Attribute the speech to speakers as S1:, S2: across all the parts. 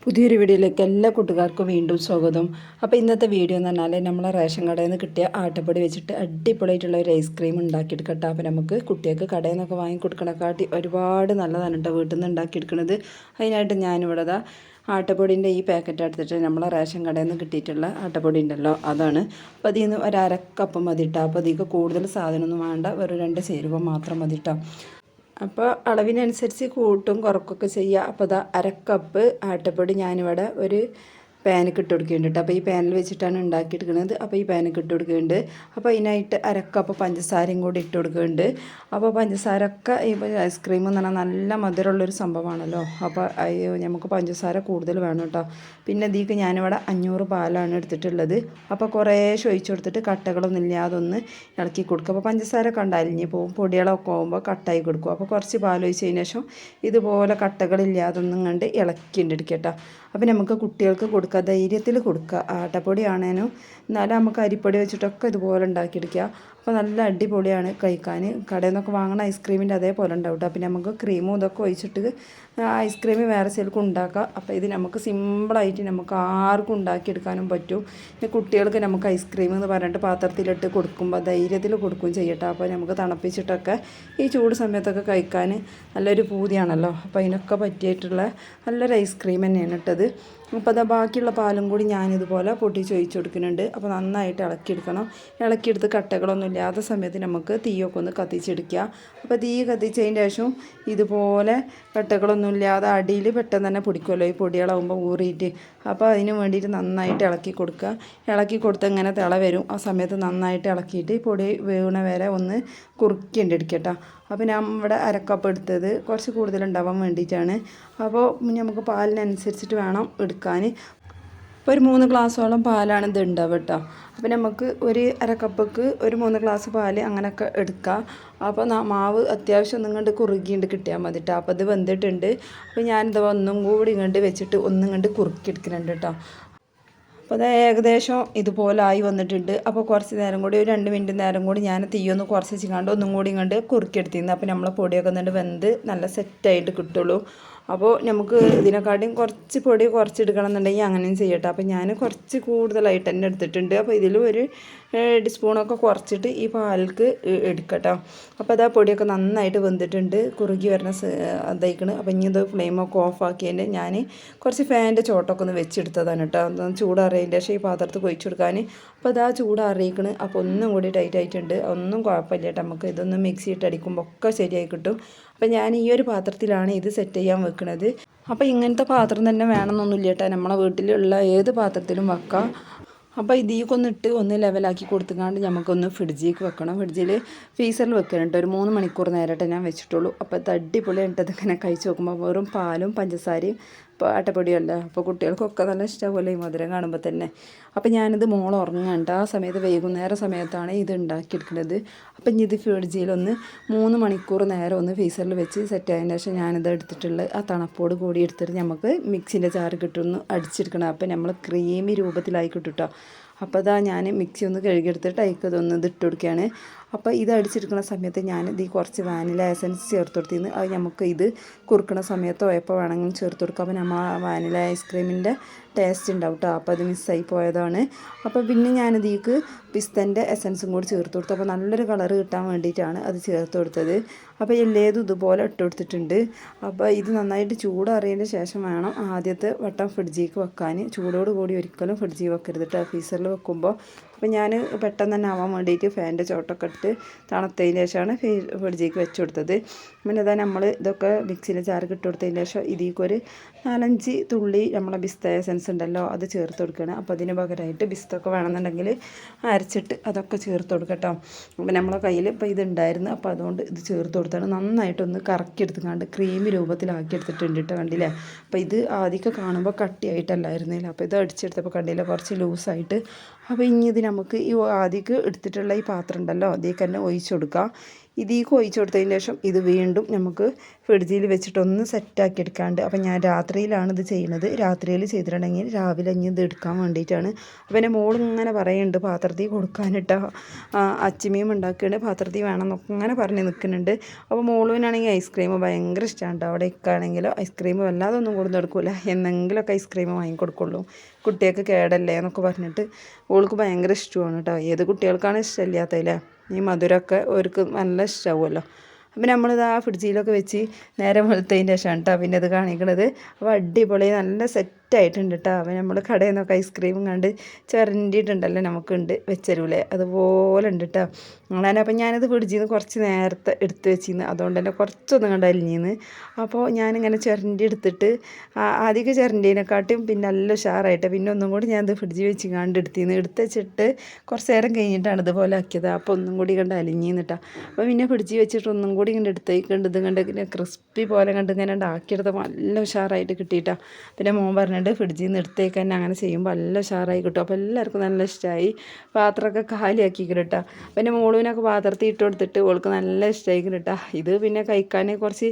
S1: പുതിയൊരു വീഡിയോയിലേക്ക് എല്ലാ കൂട്ടുകാർക്കും വീണ്ടും സ്വാഗതം. അപ്പോൾ ഇന്നത്തെ വീഡിയോ എന്ന് പറഞ്ഞാൽ നമ്മളെ റേഷൻ കടയിൽ നിന്ന് കിട്ടിയ ആട്ടപ്പൊടി വെച്ചിട്ട് അടിപൊളിയായിട്ടുള്ള ഒരു ഐസ്ക്രീം ഉണ്ടാക്കിയെടുക്കട്ടെ. അപ്പോൾ നമുക്ക് കുട്ടികൾക്ക് കടയിൽ നിന്നൊക്കെ വാങ്ങിക്കൊടുക്കണക്കാട്ടി ഒരുപാട് നല്ലതാണ് കേട്ടോ വീട്ടിൽ നിന്ന് ഉണ്ടാക്കിയെടുക്കുന്നത്. അതിനായിട്ട് ഞാനിവിടെ ആട്ടപ്പൊടിൻ്റെ ഈ പാക്കറ്റ് എടുത്തിട്ട് നമ്മളെ റേഷൻ കടയിൽ നിന്ന് കിട്ടിയിട്ടുള്ള ആട്ടപ്പൊടി ഉണ്ടല്ലോ അതാണ്. അപ്പോൾ അതിൽ നിന്ന് ഒരു അരക്കപ്പ് മതിട്ടോ. അപ്പോൾ അതിലേക്ക് കൂടുതൽ സാധനമൊന്നും വേണ്ട, വെറും 2 ചേരുവ മാത്രം മതിട്ടോ. അപ്പോൾ അളവിനനുസരിച്ച് കൂട്ടും കുറക്കൊക്കെ ചെയ്യുക. അപ്പോൾ അതാ അരക്കപ്പ് ആട്ടപ്പൊടി ഞാനിവിടെ ഒരു പാനിക്ക് ഇട്ട് കൊടുക്കുന്നുണ്ട്. അപ്പോൾ ഈ പാനിൽ വെച്ചിട്ടാണ് ഉണ്ടാക്കിയെടുക്കുന്നത്. അപ്പോൾ ഈ പാനിക്ക് ഇട്ട് കൊടുക്കുന്നുണ്ട്. അപ്പോൾ അതിനായിട്ട് അരക്കപ്പ് പഞ്ചസാരയും കൂടി ഇട്ട് കൊടുക്കുന്നുണ്ട്. അപ്പോൾ പഞ്ചസാരൊക്കെ ഇപ്പോൾ ഐസ്ക്രീം എന്ന് പറഞ്ഞാൽ നല്ല മധുരമുള്ളൊരു സംഭവമാണല്ലോ. അപ്പോൾ നമുക്ക് പഞ്ചസാര കൂടുതൽ വേണം കേട്ടോ. പിന്നെ ഇതിലേക്ക് ഞാനിവിടെ 500 പാലാണ് എടുത്തിട്ടുള്ളത്. അപ്പോൾ കുറേശ്ശെ ഒഴിച്ച് കൊടുത്തിട്ട് കട്ടകളൊന്നും ഇല്ലാതെ ഒന്ന് ഇളക്കി കൊടുക്കുക. അപ്പോൾ പഞ്ചസാര കണ്ട് അലിഞ്ഞ് പോകും, പൊടികളൊക്കെ ആകുമ്പോൾ കട്ടായി കൊടുക്കും. അപ്പോൾ കുറച്ച് പാലൊഴിച്ചതിന് ശേഷം ഇതുപോലെ കട്ടകളില്ലാതെ ഒന്നും കണ്ട് ഇളക്കിണ്ടെടുക്കട്ടോ. അപ്പോൾ നമുക്ക് കുട്ടികൾക്ക് കൊടുക്കുക, ധൈര്യത്തിൽ കൊടുക്കുക. ആട്ടപ്പൊടി ആണേനും എന്നാലും നമുക്ക് അരിപ്പൊടി വെച്ചിട്ടൊക്കെ ഇതുപോലെ ഉണ്ടാക്കിയെടുക്കുക. അപ്പോൾ നല്ല അടിപൊളിയാണ് കഴിക്കാൻ. കടയിൽ നിന്നൊക്കെ വാങ്ങുന്ന ഐസ്ക്രീമിൻ്റെ അതേപോലെ ഉണ്ടാവും കേട്ടോ. പിന്നെ നമുക്ക് ക്രീമും ഇതൊക്കെ ഒഴിച്ചിട്ട് ഐസ്ക്രീം വേറെ ചിലർക്ക് ഉണ്ടാക്കാം. അപ്പോൾ ഇത് നമുക്ക് സിമ്പിളായിട്ട് നമുക്ക് ആർക്കും ഉണ്ടാക്കിയെടുക്കാനും പറ്റും. പിന്നെ കുട്ടികൾക്ക് നമുക്ക് ഐസ്ക്രീം എന്ന് പറഞ്ഞിട്ട് പാത്രത്തിലിട്ട് കൊടുക്കുമ്പോൾ ധൈര്യത്തിൽ കൊടുക്കുകയും ചെയ്യട്ടെ. അപ്പോൾ നമുക്ക് തണുപ്പിച്ചിട്ടൊക്കെ ഈ ചൂട് സമയത്തൊക്കെ കഴിക്കാൻ നല്ലൊരു പൂതിയാണല്ലോ. അപ്പോൾ അതിനൊക്കെ പറ്റിയിട്ടുള്ള നല്ലൊരു ഐസ്ക്രീം തന്നെയാണ് ഇട്ടത്. അപ്പോൾ അത് ബാക്കിയുള്ള പാലും കൂടി ഞാനിതുപോലെ പൊട്ടിച്ച് ഒഴിച്ച് കൊടുക്കുന്നുണ്ട്. അപ്പോൾ നന്നായിട്ട് ഇളക്കിയെടുക്കണം. ഇളക്കിയെടുത്ത് കട്ടകളൊന്നും ഇല്ലാത്ത സമയത്ത് നമുക്ക് തീയൊക്കെ ഒന്ന് കത്തിച്ചെടുക്കുക. അപ്പോൾ തീ കത്തിച്ചതിന് ശേഷം ഇതുപോലെ കട്ടകളൊന്നും ഇല്ലാതെ അടിയിൽ പെട്ടെന്ന് തന്നെ പിടിക്കുമല്ലോ ഈ പൊടികളാകുമ്പോൾ ഊറിയിട്ട്. അപ്പോൾ അതിന് വേണ്ടിയിട്ട് നന്നായിട്ട് ഇളക്കി കൊടുക്കുക. ഇളക്കി കൊടുത്ത് ഇങ്ങനെ തിള വരും. ആ സമയത്ത് നന്നായിട്ട് ഇളക്കിയിട്ട് പൊടി വീണ വരെ ഒന്ന് കുറുക്കിണ്ടെടുക്കട്ടോ. അപ്പോൾ ഞാൻ ഇവിടെ അരക്കപ്പ് എടുത്തത് കുറച്ച് കൂടുതലുണ്ടാവാൻ വേണ്ടിയിട്ടാണ്. അപ്പോൾ നമുക്ക് പാലിനനുസരിച്ചിട്ട് വേണം എടുക്കാൻ. ഇപ്പോൾ ഒരു 3 ഗ്ലാസ്സോളം പാലാണ് ഇത് ഉണ്ടാവുക കേട്ടോ. അപ്പോൾ നമുക്ക് ഒരു അരക്കപ്പക്ക് ഒരു 3 ഗ്ലാസ് പാൽ അങ്ങനെയൊക്കെ എടുക്കാം. അപ്പോൾ മാവ് അത്യാവശ്യം ഒന്നും കുറുകിയിട്ട് കിട്ടിയാൽ മതി കേട്ടോ. അപ്പോൾ ഇത് വെന്തിട്ടുണ്ട്. അപ്പോൾ ഞാനിത് ഒന്നും കൂടി ഇങ്ങോട്ട് വെച്ചിട്ട് ഒന്നും കണ്ട് കുറുക്കിയെടുക്കുന്നുണ്ട് കേട്ടോ. അപ്പോൾ അത് ഏകദേശം ഇതുപോലെ ആയി വന്നിട്ടുണ്ട്. അപ്പോൾ കുറച്ച് നേരം കൂടി ഒരു 2 മിനിറ്റ് നേരം കൂടി ഞാൻ തീയൊന്ന് കുറച്ച് വെച്ചിങ്ങാണ്ട് ഒന്നും കൂടി ഇങ്ങോട്ട് കുറുക്കിയെടുത്തിരുന്നു. അപ്പോൾ നമ്മളെ പൊടിയൊക്കെ എന്നിട്ട് വെന്ത് നല്ല സെറ്റായിട്ട് കിട്ടുള്ളൂ. അപ്പോൾ നമുക്ക് ഇതിനെക്കാട്ടിയും കുറച്ച് പൊടി കുറച്ചെടുക്കണം എന്നുണ്ടെങ്കിൽ അങ്ങനെയും ചെയ്യട്ടെ. അപ്പോൾ ഞാൻ കുറച്ച് കൂടുതലായിട്ട് തന്നെ എടുത്തിട്ടുണ്ട്. അപ്പോൾ ഇതിൽ ഒരു ടീസ്പൂണൊക്കെ കുറച്ചിട്ട് ഈ പാലിക്ക് എടുക്കട്ടോ. അപ്പോൾ അത് ആ പൊടിയൊക്കെ നന്നായിട്ട് വെന്തിട്ടുണ്ട്, കുറുകി വരുന്ന അതായിക്കണ്. അപ്പോൾ ഇനി ഇത് ഫ്ലെയിമൊക്കെ ഓഫാക്കിയതിൻ്റെ ഞാൻ കുറച്ച് ഫാനിൻ്റെ ചോട്ടൊക്കെ ഒന്ന് വെച്ചെടുത്തതാണ് കേട്ടോ. ചൂടാറിയതിൻ്റെ ശേഷം ഈ പാത്രത്തിൽ കൊഴിച്ചു കൊടുക്കാൻ. അപ്പോൾ അത് ആ ചൂടാറിയിക്കണ്. അപ്പോൾ ഒന്നും കൂടി ടൈറ്റ് ആയിട്ടുണ്ട്. ഒന്നും കുഴപ്പമില്ല കേട്ടോ. നമുക്ക് ഇതൊന്ന് മിക്സിയിട്ട് അടിക്കുമ്പോൾ ഒക്കെ ശരിയായി കിട്ടും. അപ്പോൾ ഞാൻ ഈ ഒരു പാത്രത്തിലാണ് ഇത് സെറ്റ് ചെയ്യാൻ വെക്കുന്നത്. അപ്പോൾ ഇങ്ങനത്തെ പാത്രം തന്നെ വേണമെന്നൊന്നുമില്ല കേട്ടോ. നമ്മളെ വീട്ടിലുള്ള ഏത് പാത്രത്തിലും വെക്കാം. അപ്പോൾ ഇതിക്കൊന്ന് ഇട്ട് ഒന്ന് ലെവലാക്കി കൊടുത്തുകൊണ്ട് നമുക്കൊന്ന് ഫ്രിഡ്ജിലേക്ക് വെക്കണം. ഫ്രീസറിൽ വെക്കാനുണ്ട്. ഒരു 3 മണിക്കൂർ നേരമായിട്ട് ഞാൻ വെച്ചിട്ടുള്ളൂ. അപ്പോൾ ഇത് അടിപൊളിയായിട്ട് ഇതിങ്ങനെ കഴിച്ച് നോക്കുമ്പോൾ വെറും പാലും പഞ്ചസാരയും ഇപ്പോൾ ആട്ടപ്പൊടിയല്ല. അപ്പോൾ കുട്ടികൾക്കൊക്കെ നല്ല ഇഷ്ടമാവുമല്ലോ ഈ മധുരം കാണുമ്പോൾ തന്നെ. അപ്പോൾ ഞാനിത് മോൾ ഉറങ്ങാണ്ട് ആ സമയത്ത് വൈകുന്നേര സമയത്താണ് ഇത് ഉണ്ടാക്കിയെടുക്കുന്നത്. അപ്പം ഇനി ഇത് ഫ്രിഡ്ജിലൊന്ന് 3 മണിക്കൂർ നേരം ഒന്ന് ഫ്രീസറിൽ വെച്ച് സെറ്റ് ആയതിന് ശേഷം ഞാനിത് എടുത്തിട്ടുള്ളത് ആ തണുപ്പോട് കൂടി എടുത്തിട്ട് നമുക്ക് മിക്സിൻ്റെ ചാറ് കിട്ടുമെന്ന് അടിച്ചെടുക്കണം. അപ്പോൾ നമ്മൾ ക്രീമി രൂപത്തിലായി കിട്ടും കേട്ടോ. അപ്പോൾ അതാ ഞാൻ മിക്സി ഒന്ന് കഴുകിയെടുത്തിട്ട് അയക്കതൊന്ന് ഇത് ഇട്ട് കൊടുക്കുകയാണ്. അപ്പോൾ ഇത് അടിച്ചെടുക്കുന്ന സമയത്ത് ഞാൻ ഇത് കുറച്ച് വാനില എസൻസ് ചേർത്ത് കൊടുത്തിരുന്നു. അത് നമുക്ക് ഇത് കുറുക്കണ സമയത്തോ എപ്പോൾ വേണമെങ്കിലും ചേർത്ത് കൊടുക്കാം. അപ്പോൾ നമ്മൾ വാനില ഐസ്ക്രീമിൻ്റെ ടേസ്റ്റ് ഉണ്ടാവും കേട്ടോ. അപ്പോൾ അത് മിസ്സായി പോയതാണ്. അപ്പോൾ പിന്നെ ഞാനിതീക്ക് പിസ്തൻ്റെ എസൻസും കൂടി ചേർത്ത് കൊടുത്തു. അപ്പോൾ നല്ലൊരു കളർ കിട്ടാൻ വേണ്ടിയിട്ടാണ് അത് ചേർത്ത് കൊടുത്തത്. അപ്പോൾ എല്ലാതും ഇതുപോലെ ഇട്ട് കൊടുത്തിട്ടുണ്ട്. അപ്പോൾ ഇത് നന്നായിട്ട് ചൂടറിയതിൻ്റെ ശേഷം വേണം ആദ്യത്തെ വട്ടം ഫ്രിഡ്ജിലേക്ക് വെക്കാൻ. ചൂടോട് കൂടി ഒരിക്കലും ഫ്രിഡ്ജിൽ വെക്കരുത് കേട്ടോ, ഫ്രീസറിൽ വെക്കുമ്പോൾ. അപ്പോൾ ഞാൻ പെട്ടെന്ന് തന്നെ ആവാൻ വേണ്ടിയിട്ട് ഫാനിൻ്റെ ചോട്ടൊക്കെ ഇട്ട് തണുത്തതിന് ശേഷമാണ് ഫ്രിഡ്ജിലേക്ക് വെച്ച് കൊടുത്തത്. പിന്നെ ഇതാ നമ്മൾ ഇതൊക്കെ മിക്സിയിൽ ചാറ് ഇട്ട് കൊടുത്തതിന് ശേഷം ഇതിലേക്കൊരു 4-5 തുള്ളി നമ്മളെ ബിസ്ത എസൻസ് ഉണ്ടല്ലോ അത് ചേർത്ത് കൊടുക്കണം. അപ്പോൾ അതിന് പകരമായിട്ട് ബിസ്തൊക്കെ വേണമെന്നുണ്ടെങ്കിൽ അരച്ചിട്ട് അതൊക്കെ ചേർത്ത് കൊടുക്കട്ടോ. അപ്പോൾ നമ്മളെ കയ്യിൽ ഇപ്പോൾ ഇതുണ്ടായിരുന്നു. അപ്പോൾ അതുകൊണ്ട് ഇത് ചേർത്ത് കൊടുത്താണ് നന്നായിട്ടൊന്ന് കറക്കി എടുത്തുകൊണ്ട് ക്രീമി രൂപത്തിലാക്കി എടുത്തിട്ടുണ്ട് കേട്ടോ. കണ്ടില്ലേ? അപ്പോൾ ഇത് ആദ്യമൊക്കെ കാണുമ്പോൾ കട്ടിയായിട്ടല്ലായിരുന്നില്ല. അപ്പോൾ ഇത് അടിച്ചെടുത്തപ്പോൾ കണ്ടില്ല കുറച്ച് ലൂസായിട്ട്. അപ്പോൾ ഇനി ഇത് നമുക്ക് ഈ ആദ്യമൊക്കെ എടുത്തിട്ടുള്ള ഈ പാത്രം ഉണ്ടല്ലോ അതിലേക്ക് തന്നെ ഒഴിച്ചു കൊടുക്കുക. ഇതിലേക്ക് ഒഴിച്ച് കൊടുത്തതിന് ശേഷം ഇത് വീണ്ടും നമുക്ക് ഫ്രിഡ്ജിൽ വെച്ചിട്ടൊന്ന് സെറ്റാക്കി എടുക്കാണ്ട്. അപ്പം ഞാൻ രാത്രിയിലാണ് ഇത് ചെയ്യുന്നത്. രാത്രിയിൽ ചെയ്തിട്ടുണ്ടെങ്കിൽ രാവിലെ ഇനി ഇത് എടുക്കാൻ വേണ്ടിയിട്ടാണ്. അപ്പം എൻ്റെ മോളിങ്ങനെ പറയുന്നുണ്ട് പാത്രത്തിൽ കൊടുക്കാനിട്ടോ, അച്ചിമീൻ ഉണ്ടാക്കുകയാണ്, പാത്രത്തിൽ വേണം എന്നൊക്കെ ഇങ്ങനെ പറഞ്ഞ് നിൽക്കുന്നുണ്ട്. അപ്പോൾ മോളുവിനാണെങ്കിൽ ഐസ്ക്രീം ഭയങ്കര ഇഷ്ടമാണ് കേട്ടോ. അവിടെ ഇക്കാണെങ്കിലോ ഐസ്ക്രീം വല്ലാതെ ഒന്നും കൊടുത്ത് കൊടുക്കില്ല, എന്നെങ്കിലുമൊക്കെ ഐസ്ക്രീം വാങ്ങിക്കൊടുക്കുള്ളൂ, കുട്ടികൾക്ക് കേടല്ലേ എന്നൊക്കെ പറഞ്ഞിട്ട്. ഓൾക്ക് ഭയങ്കര ഇഷ്ടമാണ് കേട്ടോ. ഏത് കുട്ടികൾക്കാണ് ഇഷ്ടമില്ലാത്തതില്ലേ, ഈ മധുരമൊക്കെ അവർക്ക് നല്ല ഇഷ്ടമാവുമല്ലോ. അപ്പം നമ്മളിത് ആ ഫ്രിഡ്ജിലൊക്കെ വെച്ച് നേരം വെളുത്തതിൻ്റെ ശേഷമാണ് കേട്ടോ പിന്നെ ഇത് കാണിക്കണത്. അപ്പോൾ അടിപൊളി നല്ല സെറ്റായിട്ടുണ്ട് കേട്ടോ. അപ്പം നമ്മൾ കടയിൽ നിന്നൊക്കെ ഐസ്ക്രീമും കണ്ട് ചിരണ്ടിയിട്ടുണ്ടല്ലോ നമുക്കുണ്ട് വെച്ചരൂലേ, അതുപോലെ ഉണ്ട് കേട്ടോ. അപ്പം ഞാനിത് ഫ്രിഡ്ജിൽ നിന്ന് കുറച്ച് നേരത്തെ എടുത്ത് വെച്ചിരുന്നു, അതുകൊണ്ട് തന്നെ കുറച്ചൊന്നും കണ്ട് അലിഞ്ഞിന്ന്. അപ്പോൾ ഞാനിങ്ങനെ ചിരണ്ടി എടുത്തിട്ട് ആദ്യമൊക്കെ ചിരണ്ടീനെക്കാട്ടും പിന്നെ നല്ല ഉഷാറായിട്ട് പിന്നെ ഒന്നും കൂടി ഞാനിത് ഫ്രിഡ്ജിൽ വെച്ച് കണ്ട് എടുത്ത് വെച്ചിട്ട് കുറച്ച് നേരം കഴിഞ്ഞിട്ടാണ് ഇതുപോലെ ആക്കിയത്. അപ്പോൾ ഒന്നും കൂടി കണ്ട് അലിഞ്ഞിന്ന് കേട്ടോ. അപ്പോൾ പിന്നെ ഫ്രിഡ്ജിൽ വെച്ചിട്ട് ഒന്നും കൂടി ഇങ്ങനെ എടുത്തേക്കുണ്ട്. ഇത് കണ്ട് ഇങ്ങനെ ക്രിസ്പി പോലെ കണ്ട് ഇങ്ങനെ ഉണ്ടാക്കിയെടുത്ത് നല്ല ഉഷാറായിട്ട് കിട്ടിയിട്ടാണ്. പിന്നെ മോൻ പറഞ്ഞിട്ട് ഫ്രിഡ്ജിൽ നിന്ന് എടുത്തേക്ക് തന്നെ അങ്ങനെ ചെയ്യുമ്പോൾ നല്ല ഉഷാറായി കിട്ടും. അപ്പോൾ എല്ലാവർക്കും നല്ല ഇഷ്ടമായി. പാത്രമൊക്കെ കാലിയാക്കി കിട്ടാ. പിന്നെ മോളുവിനൊക്കെ പാത്രത്തിൽ ഇട്ട് കൊടുത്തിട്ട് ഓൾക്ക് നല്ല ഇഷ്ടമായി കിട്ടാ. ഇത് പിന്നെ കഴിക്കാൻ കുറച്ച്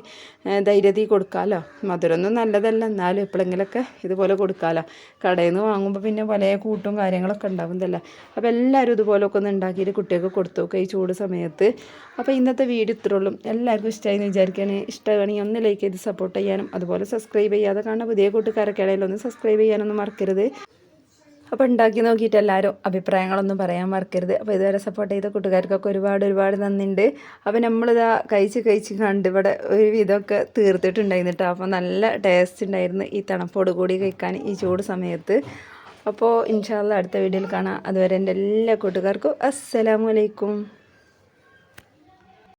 S1: ധൈര്യത്തിൽ കൊടുക്കാമല്ലോ. മധുരമൊന്നും നല്ലതല്ല, എന്നാലും എപ്പോഴെങ്കിലൊക്കെ ഇതുപോലെ കൊടുക്കാമല്ലോ. കടയിൽ നിന്ന് വാങ്ങുമ്പോൾ പിന്നെ പല കൂട്ടും കാര്യങ്ങളൊക്കെ ഉണ്ടാവുന്നതല്ല. അപ്പോൾ എല്ലാവരും ഇതുപോലൊക്കെ ഒന്ന് ഉണ്ടാക്കിയിട്ട് കുട്ടികൾക്ക് കൊടുത്തു നോക്കുക ഈ ചൂട് സമയത്ത്. അപ്പോൾ ഇന്നത്തെ വീഡിയോ ഇത്രേ ഉള്ളൂ. എല്ലാവർക്കും ഇഷ്ടമായി എന്ന് വിചാരിക്കുകയാണ്. ഇഷ്ടമാണെങ്കിൽ ഒന്ന് ലൈക്ക് ചെയ്ത് സപ്പോർട്ട് ചെയ്യാനും അതുപോലെ സബ്സ്ക്രൈബ് ചെയ്യാതെ കാണുന്ന പുതിയ കൂട്ടുകാരൊക്കെ ഇടയിൽ ഒന്ന് സബ്സ്ക്രൈബ് ചെയ്യാനൊന്നും മറക്കരുത്. അപ്പോൾ ഉണ്ടാക്കി നോക്കിയിട്ട് എല്ലാവരും അഭിപ്രായങ്ങളൊന്നും പറയാൻ മറക്കരുത്. അപ്പോൾ ഇതുവരെ സപ്പോർട്ട് ചെയ്ത കൂട്ടുകാർക്കൊക്കെ ഒരുപാട് നന്ദിയുണ്ട്. അപ്പോൾ നമ്മളിതാ കഴിച്ച് കണ്ട് ഇവിടെ ഒരു വിധമൊക്കെ തീർത്തിട്ടുണ്ടായിരുന്നു കേട്ടോ. അപ്പോൾ നല്ല ടേസ്റ്റ് ഉണ്ടായിരുന്നു ഈ തണുപ്പോട് കൂടി കഴിക്കാൻ ഈ ചൂട് സമയത്ത്. അപ്പോൾ ഇൻഷാ അല്ലാഹ് അടുത്ത വീഡിയോയിൽ കാണാം. അതുവരെ എൻ്റെ എല്ലാ കൂട്ടുകാർക്കും അസ്സലാമു അലൈക്കും.